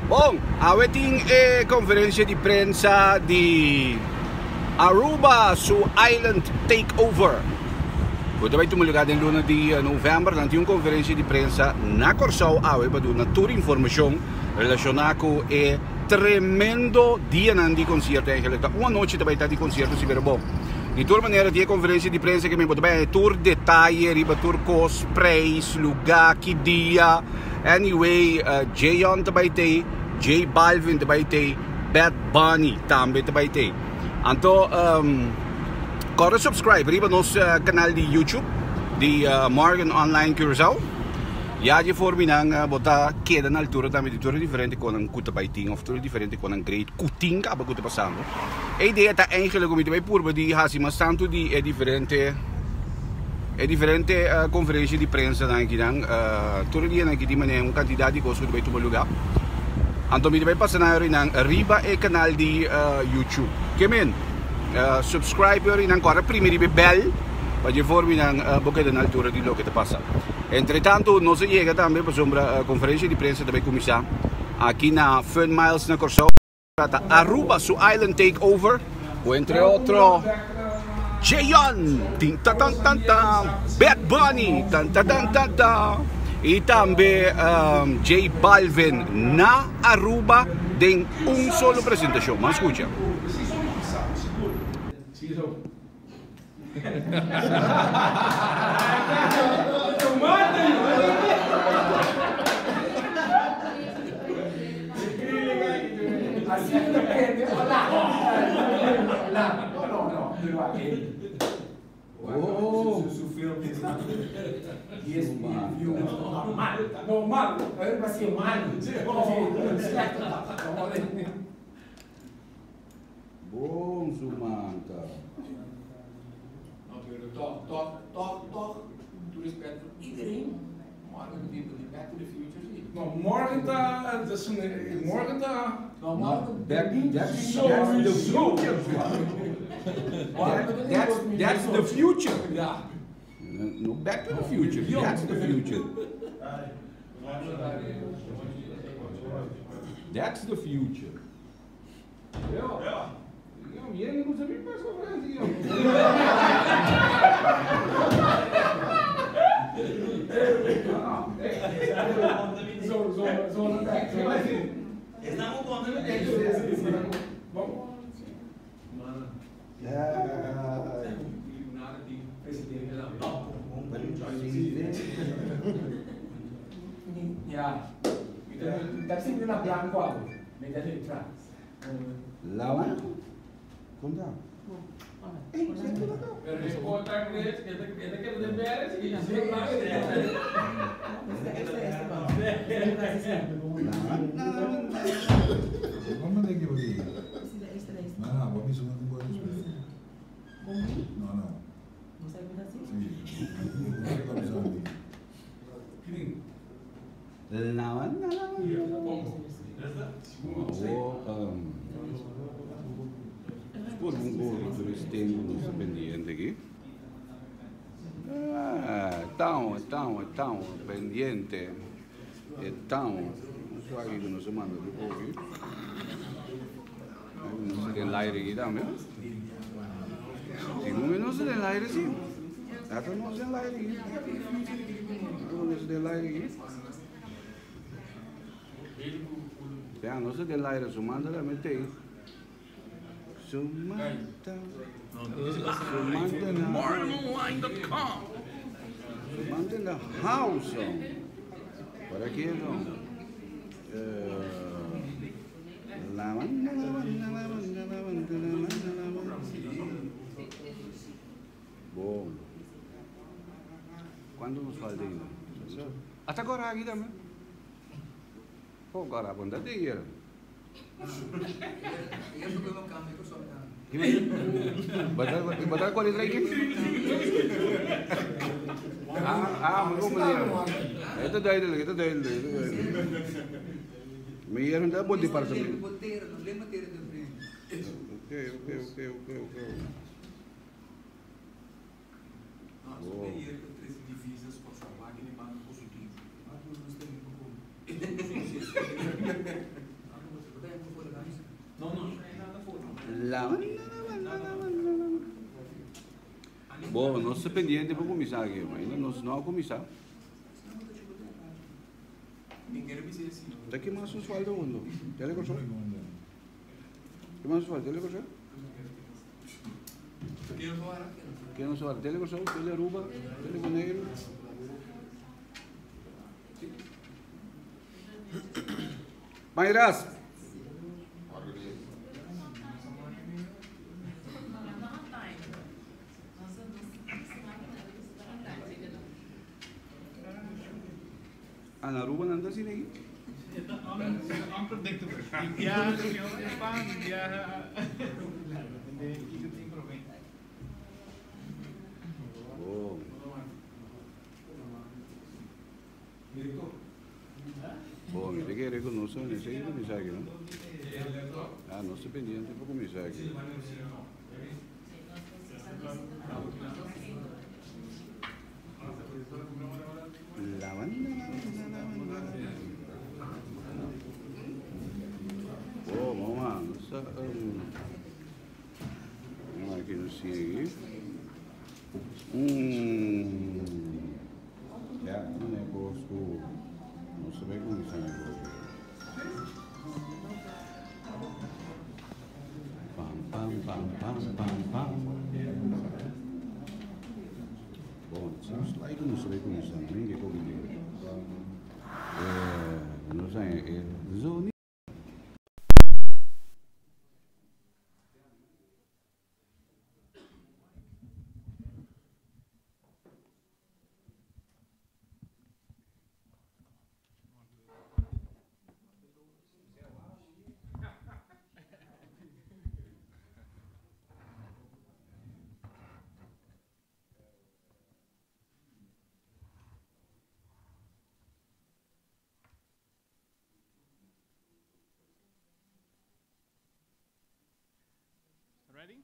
Bom, ating conferência de prensa de Aruba su Island Takeover. Quando vai tumulugar em luna de novembro, nanti uma conferência de prensa na Kòrsou, para dar uma tour informação relacionada com o tremendo dia de concerto. Uma noite também está de concerto, se ver bom. De toda maneira, tem conferência de prensa que me pode bem, tour detaye, riba tour cost, preço, lugar, que dia. Anyway, Jeon também tem, Balvin também tem, Balvin também tem. Então, corre subscribe riba nosso canal de YouTube de Morgan Online Kòrsou. Já de forma nang botar queda na altura também de tudo diferente com um kuta baiting of tudo diferente com um great kuting acaba kuta passando. A ideia está eigenlijk om te purba de mas tanto de diferente conferência de prensa na aqui nang todo dia na aqui mané quantidade de coisas que vai tomar lugar. Então me vai passar na nang riba e canal de YouTube. Que men subscribe rin nang corre primeiro bell para de forma nang boca na altura de lo que te passa. Entretanto, nós chega também para a conferência de prensa também começar aqui na Fun Miles na Kòrsou. Aruba su Island Takeover, ou entre outro Jeon, Balvin, e também Balvin na Aruba tem solo apresentação. Mas escuta. Assim depende, olá. Oh, su filme está. Yes, normal, eu passei mal. Bom, Sumanta. Toch, tu respeito iedereen. Morgen people die back to the future zien. Nou, morgen dat is een morgen dat. Nou, morgen That's the future. Ja. No, back to the future. That's the future. That's the future. Ja. Jij moet er niet best over gaan. Zo. Is dat ook onder de ja, dat zit in een blanco, met dat in trans. Lawan? Kom dan. Por eles têm pendiente aqui. Tão pendiente. Só aqui que não se manda do povo aqui. Não se tem aire aqui também. Não se tem aire sim. Até não se tem aire aqui. Não se tem aire aqui. Não se tem aire, se manda lá, mete aí. Sumanta na morganonline.com. Sumanta na house. Para aqui não. Bom. sualdinho. Até agora aqui também. Pô, agora a bunda de ir. Batal ko rin lagi. Magkumuli. Ito dahil. Mayroon na po department. Okay. Oh. Bom, nosso pendiente para começar aqui, ainda não começar. Daqui mais um sualdo do mundo. Já lhe gostou? Que mais um sualdo? Já lhe gostou? Que não sualdo? Já lhe gostou? Já lhe Aruba? Já lhe Boneiro? Mairas! Na Aruba não anda assim aí. Unpredictable. Viaja de Espanha, viaja. Oh. Bom, me tem que reconocer, não sei como começar aqui, não? Ah, nosso pendiente para começar aqui. Oh, vamos lá. Vamos aqui no sim aqui. Já, um negócio. Não sei como isso é negócio. Pam. Bom, esse slide não sei como isso é, nem que combine. Não sei, é zone. Ready?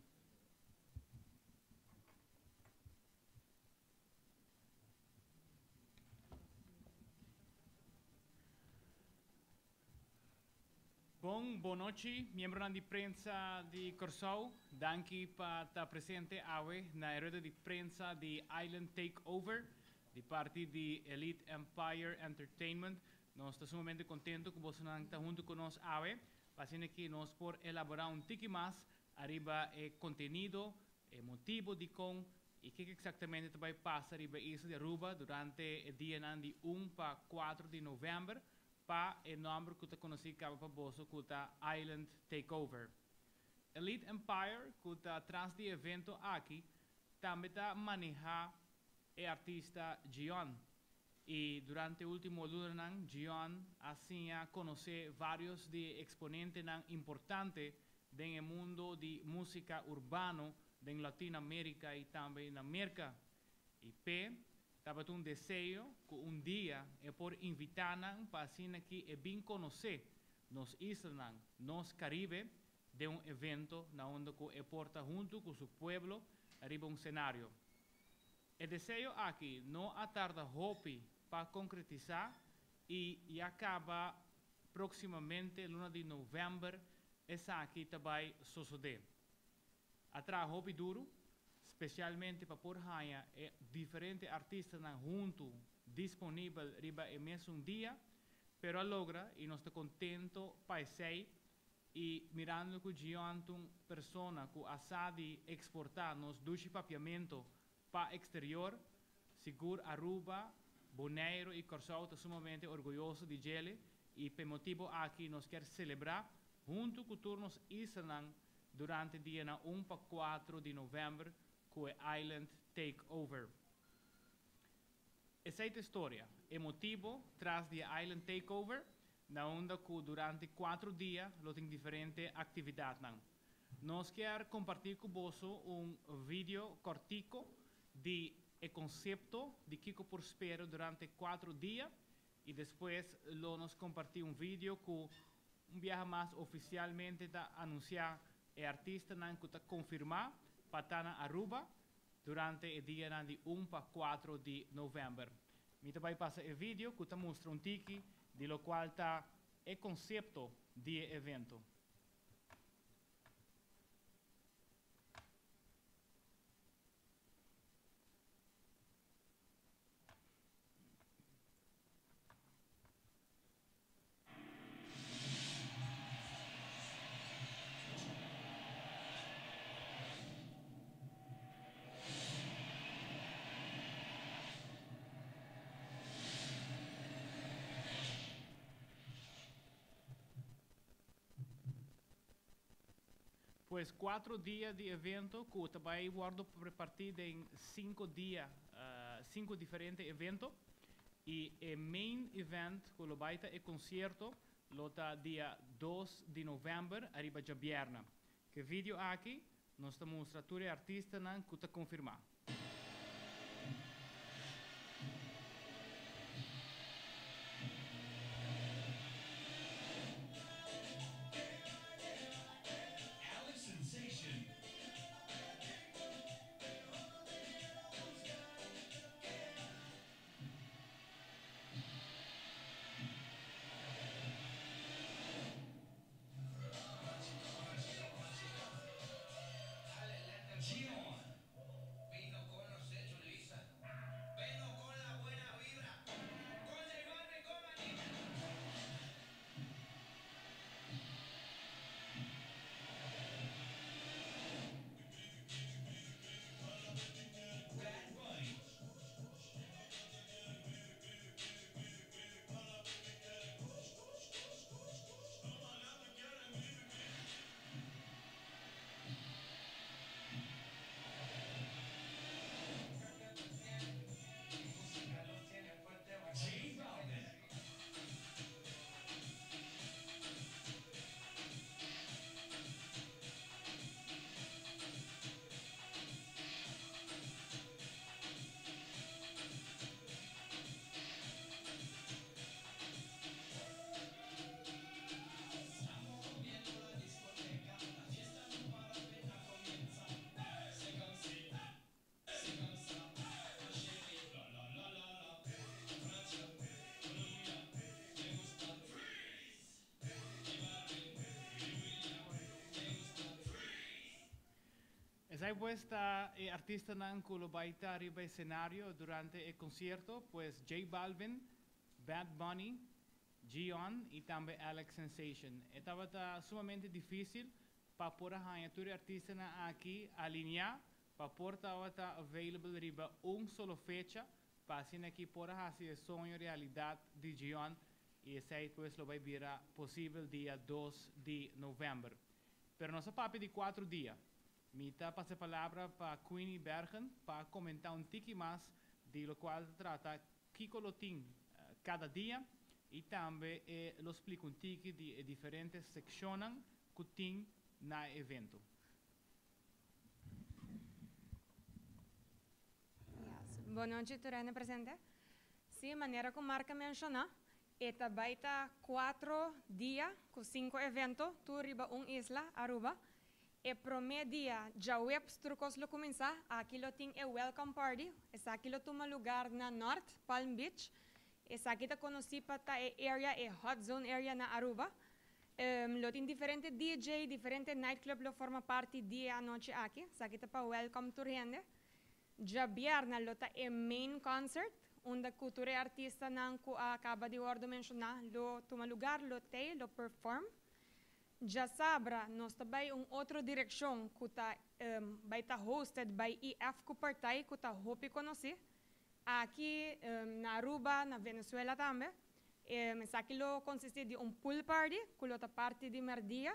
Boa noite, membro de prensa de Kòrsou. Danke para estar presente hoje na roda de prensa de Island Takeover, de parte de Elite Empire Entertainment. Nós estamos sumamente contentos que você está junto conosco hoje, para que nós por elaborar tiki mais arriba contenido, motivo de com e que exatamente vai passar arriba isso de Aruba durante o dia de 1 para 4 de novembro para o nome que está conhecido para você que Island Takeover. Elite Empire que está atrás do evento aqui também está manejar o artista Jeon. E durante o último ano, Jeon assim a conhecer vários de exponentes importantes no mundo de música urbano em Latinoamérica e também na América. E estava desejo que dia é por invitar para assim que é bem conhecer nos islas, nos Caribe, de evento na onde é porta junto com seu povo arriba cenário. O desejo aqui não atarda hope para concretizar e acaba proximamente no de novembro. Essa aqui também suceder. Atrás hobby duro, especialmente para por ganhar diferentes artistas junto disponível riba e mesmo dia, pero logra e nós estamos contentos para ser e mirando que Jeon persona que asadi exportar nos duche papiamento para exterior, seguro Aruba, Boneiro e Kòrsou estão sumamente orgulhosos de ele e por motivo aqui nós quer celebrar junto com turnos ISLAND durante o dia 1 para 4 de novembro com o Island Takeover. essa é a história, o motivo traz de Island Takeover, na onda que durante 4 dias lo tem diferente atividade. Nós quer compartilhar com você vídeo cortico de o conceito de Kiko Prospero durante 4 dias e depois nos compartilhar vídeo com viaje mais oficialmente da anunciar o artista que está confirmado para estar na Aruba durante o dia de 1 para 4 de novembro. Me também passa o vídeo que mostra tiki de lo qual está o conceito de evento. Pues 4 dias de evento que também guardo repartido em 5 dias, 5 diferentes eventos. E o main event que lo baita é concerto, lota dia 2 de novembro, arriba de viernes. Que vídeo aqui, nós estamos mostrando o artista que está confirmado. Jeon vino con los hechos, Lisa. Vino con la buena vibra. Con el barrio y con Anita. Esa puesta artista que lo va a estar arriba escenario durante el concierto, pues Balvin, Bad Bunny, Jeon y también Alex Sensation. Estaba sumamente difícil para poder hacer artista aquí alinear, para poder estar available arriba solo fecha, para así aquí poder hacer el sueño realidad de Jeon y ese pues lo va a ver posible el día 2 de noviembre. Pero no se papi de 4 días. Mita passa a palavra para Queenie Bergen para comentar tiki mais de lo qual trata Kiko Lotin cada dia e também lo explica tiki de diferentes secções que tem na evento. Yes. Boa noite, Turene presente. Sim, maneira como marca menciona, esta baita 4 dias com 5 eventos, tu riba isla, Aruba. E promedia, já web trucos lo começar, aqui lo tem e welcome party, essa aqui lo toma lugar na North Palm Beach, essa aqui tá conhecida para e area, e hot zone area na Aruba. Lo tem diferente DJ, diferente nightclub lo forma parte dia a noite aqui, essa aqui tá para welcome to gente. Já viernes lo tá e main concert, onde cultura artista não acaba de ordo mencionar, lo toma lugar, lo tem, lo perform. Já sabra, nós também outra direção que vai estar hosted by EF Kupartay, que está hope conhecer. Aqui na Aruba, na Venezuela também. Aqui lo consiste de pool party, que lo parte de merdia,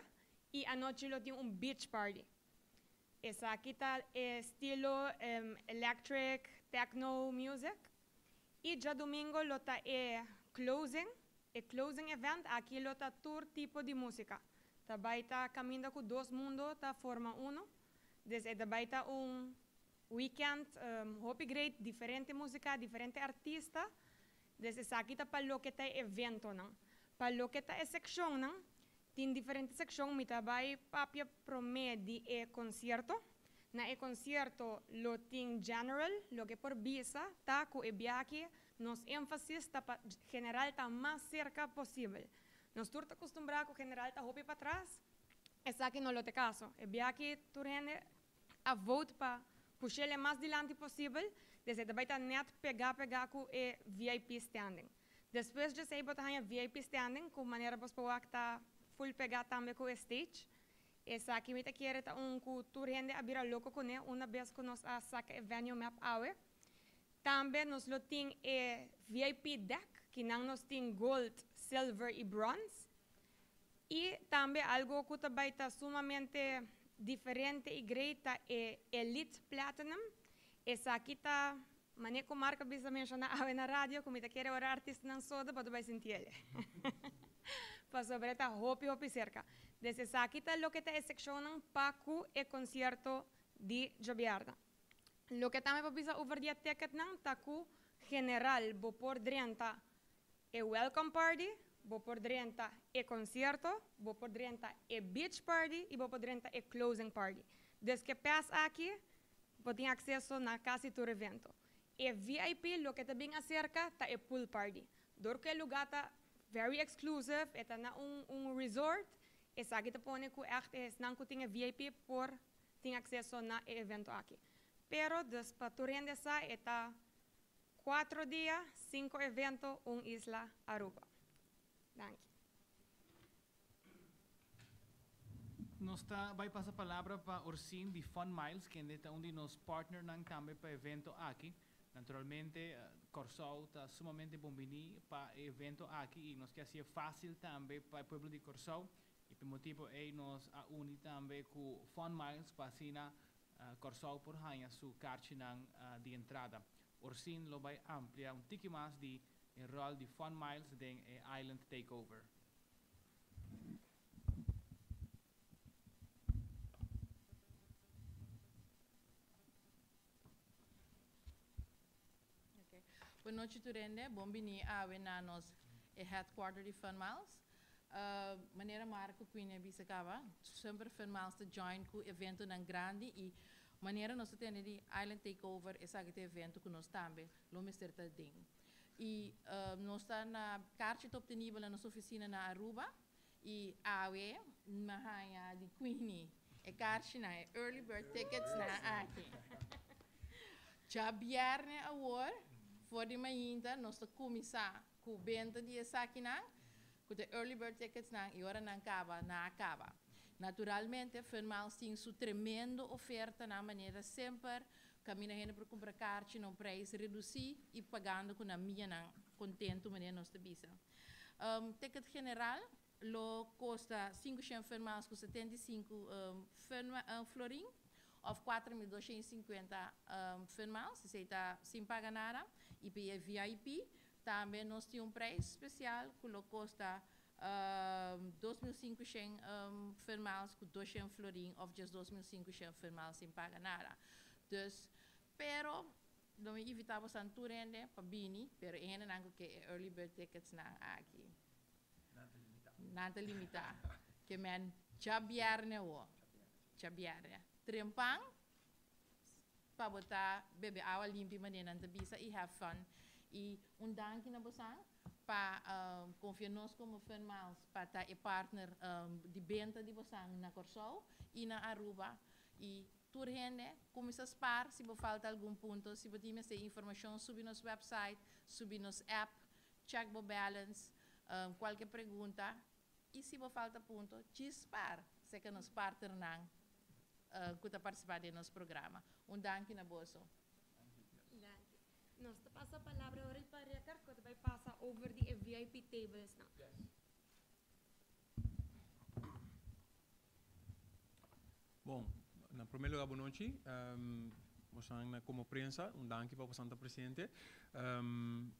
e a noite lo tem beach party. Essa aqui está estilo electric, techno music. E já domingo lota closing event, aqui lota tour tipo de música. Também tá caminhando com dois mundos, tá forma uno. Desde também tá weekend, hope great, diferente música, diferente artista. Desde aqui tá para lo que tá evento, não. Para lo que tá seção, não. Tem diferentes secções, mas também papia promedio e concerto. Na concerto lo tem general, lo que por visa, tá com viaje, nos énfasis tá para general tá mais cerca possível. Nós estamos acostumbrados com general tá hopi para trás, essa aqui não lo te caso. Viaje tu rende a vote para puxar ele mais dilante possível, desde também tá net pegar com o VIP standing. Depois de sair botar a VIP standing, com maneira para tá full pegar também com o stage. Essa aqui me te quer tá tu rende a bira louco com ele, uma vez que nós a saca venue map awe. Também nós lo tem VIP deck, que não nós tem gold, silver e bronze. E também algo que também está sumamente diferente e great é Elite Platinum. Essa aqui está, maneira como marca bisa mencionar na rádio, como te quer orar artista não soda, para vai sentir ele. Para sobre esta hopi cerca. Desde essa aqui está lo que está seccionando para o concerto de Jobiarda. Lo que também precisa over the ticket não tá com general, vou por dentro welcome party, vou por dentro concerto, vou por dentro beach party e vou por dentro closing party. Desde que passa aqui, vou ter acesso na casa do evento. VIP, lo que também acerca, tá pool party. Dor que lugar tá very exclusive, é na resort, essa aqui tá põe que echt não tem VIP por ter acesso na evento aqui. Pero después tu rende esa está 4 días, 5 eventos, isla Aruba. Danke. Nós vai passar a palavra para Orsin de Fun Miles, que é onde nos partner também para evento aqui. Naturalmente, Kòrsou está sumamente bem-vindo para evento aqui e nós quer ser fácil também para o povo de Kòrsou. E por motivo nós unimos também com Fun Miles para assinar Kòrsou por ganhar sua carta de entrada. Orsin lo vai ampliar tiki mais de rol de Fun Miles de Island Takeover. Boa noite, Turende. Bom-vindo a nos headquarter de Fun Miles. Maneira marca que a bisa acaba, sempre Fun Miles te join com o evento na grandi e maneira nós temos de Island Takeover esse evento que nós também lo mister ding. E nós está na carta obtenível na nossa oficina na Aruba e awe mahaya de Queenie e carta na early bird tickets na aqui. Já bierne awor for de manhã nós está começar com venda de essa aqui na com de early bird tickets na e hora na acaba. Naturalmente, Fun Miles tem sua tremenda oferta na maneira sempre caminhando para comprar cartas no preço reduzido e pagando com a minha contento maneira nossa bisa. Ticket general lo custa 500 Fun Miles com 75 florin ou 4.250 Fun Miles, se está sem pagar nada e para VIP também nós temos preço especial que lo custa 2.500 Fun Miles com 200 florin ou just 2.500 Fun Miles sem pagar nada. Dus, pero não evitava santurende para bini, pero ainda não que early bird tickets na aqui. Nada limitado. Que men chabiarne o, chabiarne. Trempang para botar bebe água limpa maneira não bisa e have fun. E danke na bosang para confiar-nos como Fun Miles para estar partner de venda de bosang na Kòrsou e na Aruba e turhende começa a spar se você falta algum ponto se você tem essa informação sobre nosso website sobre nosso app check o balance qualquer pergunta e se você falta ponto dispar se que nos partner não que está participando do nosso programa danke na bolso. Nós passa a palavra agora para Ricardo, que vai passar over the VIP tables now. Yes. Bom, na primeiro lugar, boa noite. como prensa, danke para estar presente.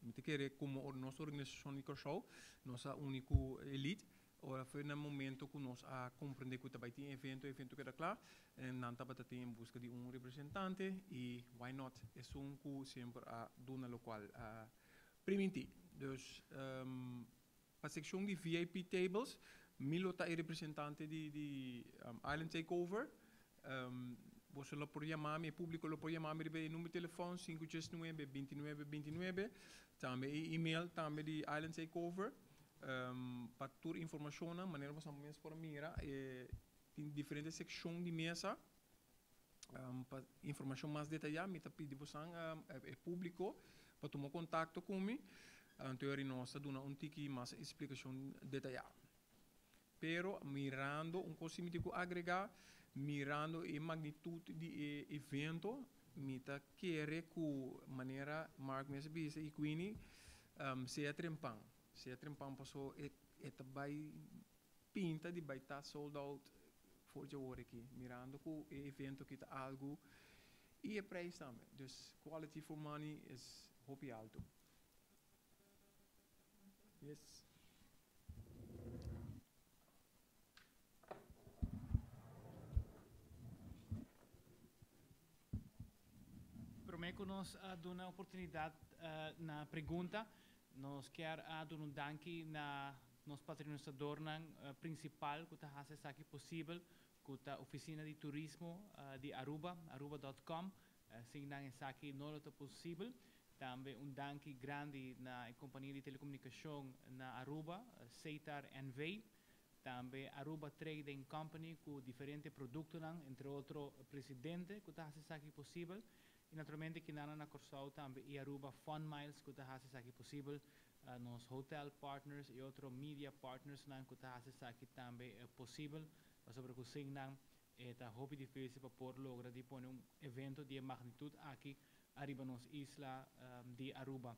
Me querer como nossa organização de Kòrsou, nossa único elite. Ora foi no momento que nós a compreender que também tem evento que era claro, e não estava em busca de representante e why not? É que sempre a duna local a permitir. Dus para a secção de VIP tables, Milota é representante de Island Takeover. Você lo pode chamar, o público lo pode chamar no número de telefone 569-2929, também e-mail também de Island Takeover. Para toda informação, maneira você mesmo para mirar, tem diferentes secções de mesa, para informação mais detalhada, me pedir você é público para tomar contato comigo, então nós damos tique mais explicação detalhada. Pero mirando coisa que agregar, mirando a magnitude de evento, me querer que maneira Mark mesmo disse e Queenie seja trempang. Se a trempang passou vai pinta de vai estar sold out for the war aqui, mirando que o evento que está algo e é preço também. Dus quality for money is hopi alto. Yes. Prometo que nós damos uma oportunidade na pergunta. Nós queremos dar danke na nosso patrocinador principal, que está fazendo aqui possível, que é a oficina de turismo de Aruba, aruba.com. Sem isso aqui não é possível. Também danke grande na companhia de telecomunicação na Aruba, Seitar NV. Também Aruba Trading Company, com diferentes produtos, entre outros, presidente, que está fazendo aqui possível. E naturalmente que na Kòrsou também e Aruba Fun Miles que está fazendo aqui possível, nos hotel partners e outros media partners que está fazendo aqui também é possível, sobre o que sim está muito difícil para por lograr de pôr evento de magnitude aqui arriba nos isla de Aruba.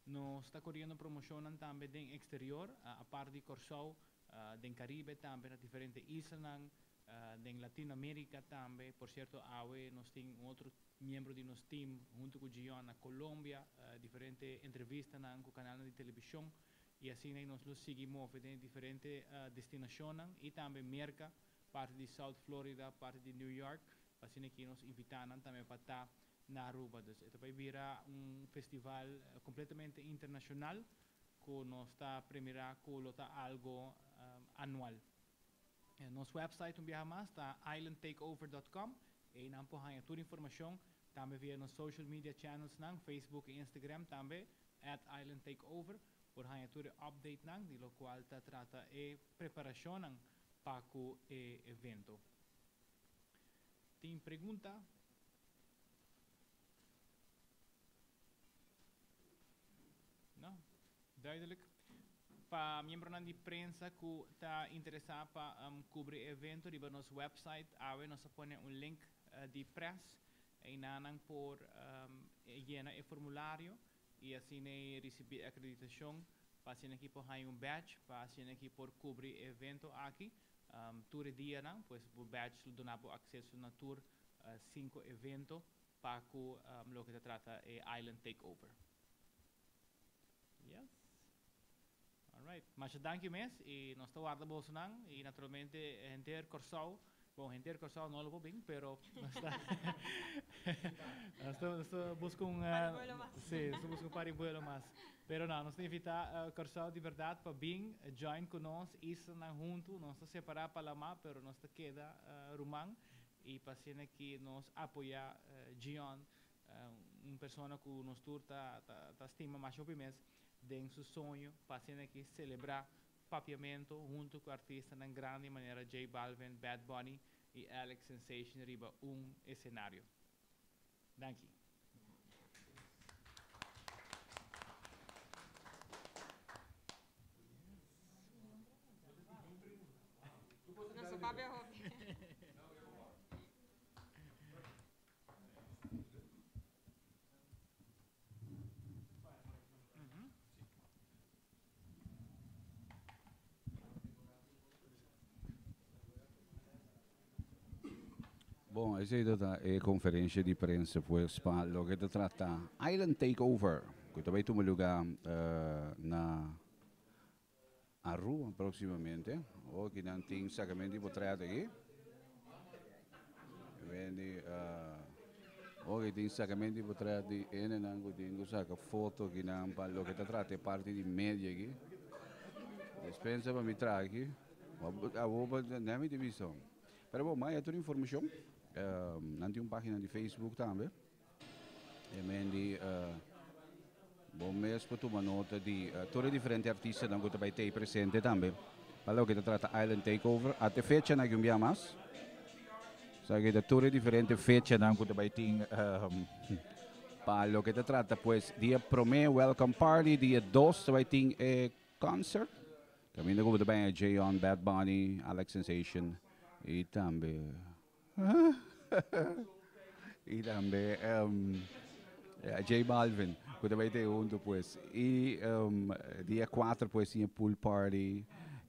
Nós está correndo promoção também do exterior, a parte de Kòrsou, do Caribe também, na diferentes islas, em Latinoamérica também, por certo, nós temos outro membro de nosso time, junto com Jeon, na Colômbia, diferentes entrevistas com o canal de televisão, e assim nós seguimos em diferentes destinações, e também Merca, parte de South Florida, parte de New York, assim que nos invitaram também para estar na Aruba. Então vai virar festival completamente internacional, que nós está premiando com algo anual. Nosso website está islandtakeover.com e não pode toda informação também via nos social media channels Facebook e Instagram também @islandtakeover por toda update de lo qual trata a preparação para o evento. Tem pergunta? Não? Duidelijk. Para membro de prensa que está interessado para cobrir evento, riba nosso website, nós põe link de press e nanang por llena o formulário e assim receber acreditação para assim aqui por badge para assim aqui por cobrir evento aqui tour dia pues o badge donava acesso na tour 5 evento para que lo que se trata Island Takeover. Yes. Alright, mas danke mes e nós estamos guardando bolso e naturalmente gente Kòrsou, bom gente Kòrsou não lo bem, pero nós estamos buscando buscando para vuelo mais, pero não, nós invita Kòrsou de verdade para vir join conosco, isso na junto, nós estamos separar para lá, pero nós está queda rumang e para assim que nos apoiar Jeon, pessoa que nos tour tá estima mais o mês de seu sonho para que celebrar papiamento junto com artistas na grande maneira J Balvin, Bad Bunny e Alex Sensation riba cenário. Danke. Nosso papo é hobby. Bom, essa é a conferência de prensa, pues, para lo que te trata Island Takeover, que também toma lugar na Aruba, proximamente. O que não tem sacamento por trás aqui. O que tem sacamento por trás de ene, não tem saca foto que não para lo que te trata parte de média aqui. Dispensa para me trazer aqui. A roupa não me divisão. Pero bom, mas é toda informação. Não tem uma página de Facebook também. E bom mês para tomar nota de todos diferentes artistas que também têm presente também. Para o que se trata Island Takeover, até fecha na que mais. Sabe que todas diferentes fechas que também tem para o que se trata, pues dia primeiro welcome party, dia 2 também tem concert. Também também é Jeon, Balvin, Alex Sensation e também J Balvin, que também tem depois. E dia 4 depois tinha pool party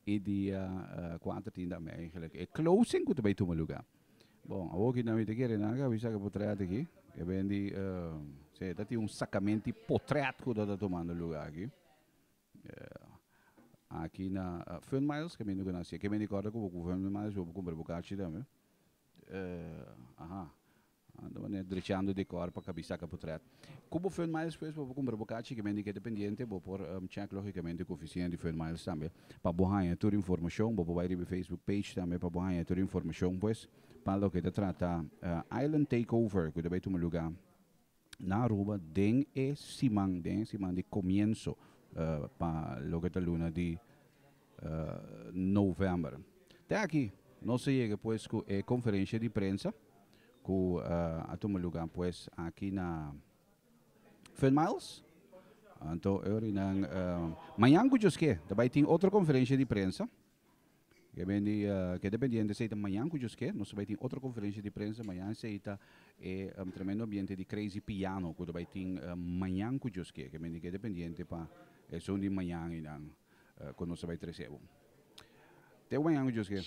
e dia 4 tinha também eigenlijk. E closing que também toma lugar. Bom, a que não me te quer nada, avisa que portrait aqui. Que vem de tem um sacamento portrait que está tomando lugar aqui. Aqui na Fun Miles, que me não conhece, que me recorda que o Fun Miles vou comprar bocate também. Ando drichando de cor para cabeça que portrait. Como Fun Miles depois vou comprar bocate que me indica dependente, vou por check logicamente o coeficiente de Fun Miles também. Para borrar toda informação, vou vai no Facebook page também para borrar toda informação, pois para o que se trata Island Takeover, que também toma lugar na Aruba, den semana de começo para o que é luna de novembro. Até aqui, nós chegamos pues com a conferência de prensa que toma lugar pues aqui na Fun Miles. Então, amanhã que também tem outra conferência de prensa. Que dependente se amanhã que nós vai ter outra conferência de prensa amanhã se tremendo ambiente de crazy piano que vai ter amanhã que dependente para som de manhã e não quando nós vai trazer bom. Até amanhã que